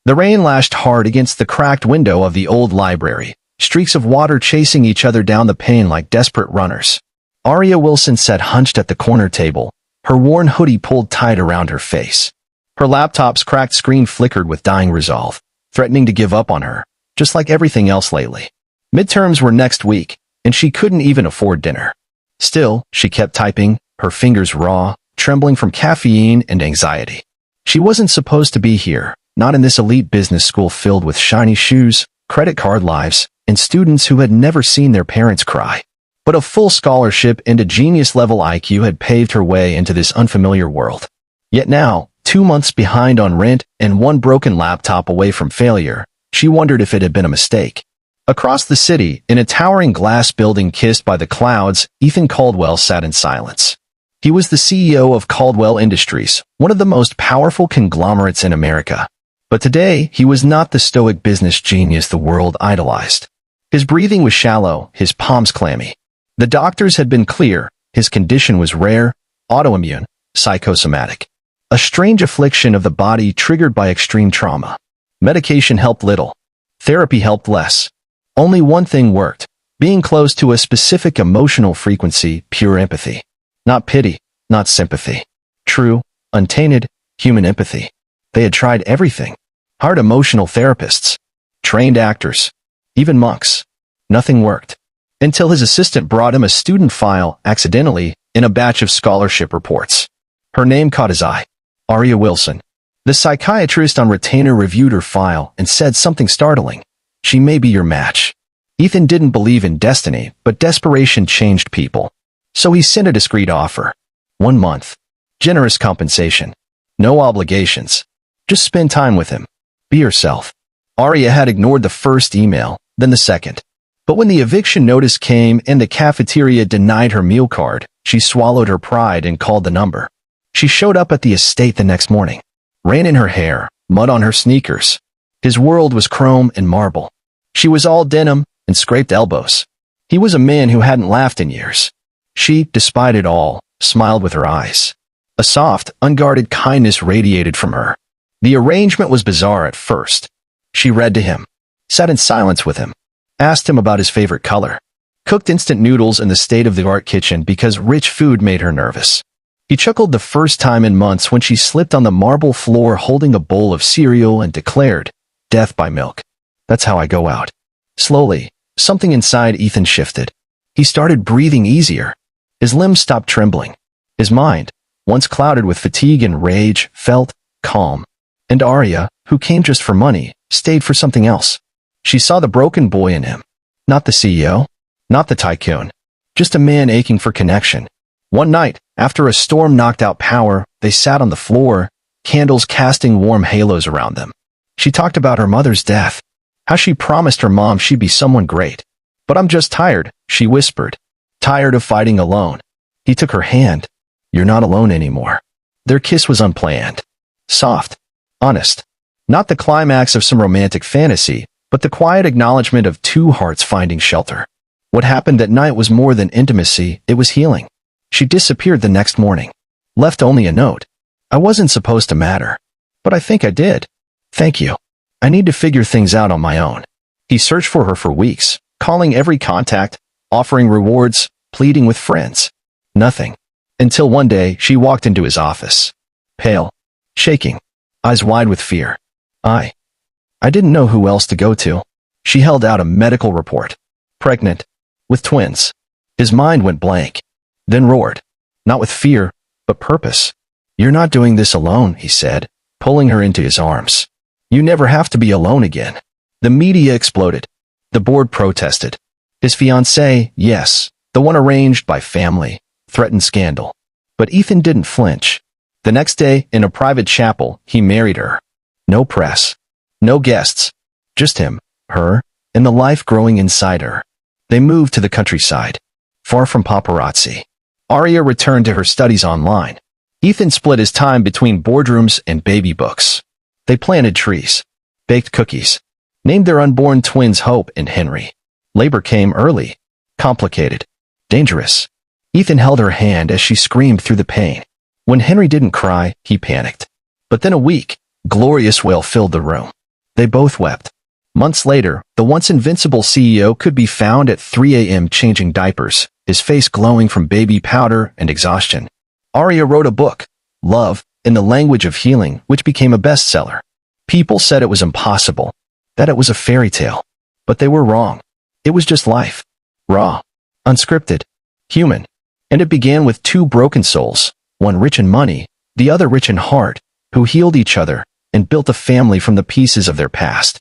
The rain lashed hard against the cracked window of the old library, streaks of water chasing each other down the pane like desperate runners. Aria Wilson sat hunched at the corner table, her worn hoodie pulled tight around her face. Her laptop's cracked screen flickered with dying resolve, threatening to give up on her, just like everything else lately. Midterms were next week, and she couldn't even afford dinner. Still, she kept typing, her fingers raw, trembling from caffeine and anxiety. She wasn't supposed to be here, not in this elite business school filled with shiny shoes, credit card lives, and students who had never seen their parents cry. But a full scholarship and a genius-level IQ had paved her way into this unfamiliar world. Yet now, 2 months behind on rent and one broken laptop away from failure, she wondered if it had been a mistake. Across the city, in a towering glass building kissed by the clouds, Ethan Caldwell sat in silence. He was the CEO of Caldwell Industries, one of the most powerful conglomerates in America. But today, he was not the stoic business genius the world idolized. His breathing was shallow, his palms clammy. The doctors had been clear, his condition was rare, autoimmune, psychosomatic. A strange affliction of the body triggered by extreme trauma. Medication helped little. Therapy helped less. Only one thing worked, being close to a specific emotional frequency, pure empathy. Not pity, not sympathy. True, untainted, human empathy. They had tried everything. Hired emotional therapists, trained actors, even monks. Nothing worked. Until his assistant brought him a student file, accidentally, in a batch of scholarship reports. Her name caught his eye. Aria Wilson. The psychiatrist on retainer reviewed her file and said something startling. She may be your match. Ethan didn't believe in destiny, but desperation changed people. So he sent a discreet offer. 1 month. Generous compensation. No obligations. Just spend time with him. Be yourself. Aria had ignored the first email, then the second. But when the eviction notice came and the cafeteria denied her meal card, she swallowed her pride and called the number. She showed up at the estate the next morning. Rain in her hair, mud on her sneakers. His world was chrome and marble. She was all denim and scraped elbows. He was a man who hadn't laughed in years. She, despite it all, smiled with her eyes. A soft, unguarded kindness radiated from her. The arrangement was bizarre at first. She read to him, sat in silence with him, asked him about his favorite color, cooked instant noodles in the state-of-the-art kitchen because rich food made her nervous. He chuckled the first time in months when she slipped on the marble floor holding a bowl of cereal and declared, "Death by milk. That's how I go out." Slowly, something inside Ethan shifted. He started breathing easier. His limbs stopped trembling. His mind, once clouded with fatigue and rage, felt calm. And Aria, who came just for money, stayed for something else. She saw the broken boy in him. Not the CEO, not the tycoon, just a man aching for connection. One night, after a storm knocked out power, they sat on the floor, candles casting warm halos around them. She talked about her mother's death, how she promised her mom she'd be someone great. "But I'm just tired," she whispered. Tired of fighting alone. He took her hand. "You're not alone anymore." Their kiss was unplanned. Soft. Honest. Not the climax of some romantic fantasy, but the quiet acknowledgement of two hearts finding shelter. What happened that night was more than intimacy, it was healing. She disappeared the next morning. Left only a note. "I wasn't supposed to matter. But I think I did. Thank you. I need to figure things out on my own." He searched for her for weeks, calling every contact, offering rewards, pleading with friends. Nothing. Until one day, she walked into his office. Pale. Shaking. Eyes wide with fear. I didn't know who else to go to." She held out a medical report. Pregnant. With twins. His mind went blank. Then roared. Not with fear, but purpose. "You're not doing this alone," he said, pulling her into his arms. "You never have to be alone again." The media exploded. The board protested. His fiancée, yes, the one arranged by family, threatened scandal. But Ethan didn't flinch. The next day, in a private chapel, he married her. No press. No guests. Just him, her, and the life growing inside her. They moved to the countryside, far from paparazzi. Aria returned to her studies online. Ethan split his time between boardrooms and baby books. They planted trees, baked cookies, named their unborn twins Hope and Henry. Labor came early, complicated, dangerous. Ethan held her hand as she screamed through the pain. When Henry didn't cry, he panicked. But then a weak, glorious wail filled the room. They both wept. Months later, the once invincible CEO could be found at 3 a.m. changing diapers, his face glowing from baby powder and exhaustion. Arya wrote a book, Love, in the Language of Healing, which became a bestseller. People said it was impossible, that it was a fairy tale. But they were wrong. It was just life. Raw. Unscripted. Human. And it began with two broken souls, one rich in money, the other rich in heart, who healed each other and built a family from the pieces of their past.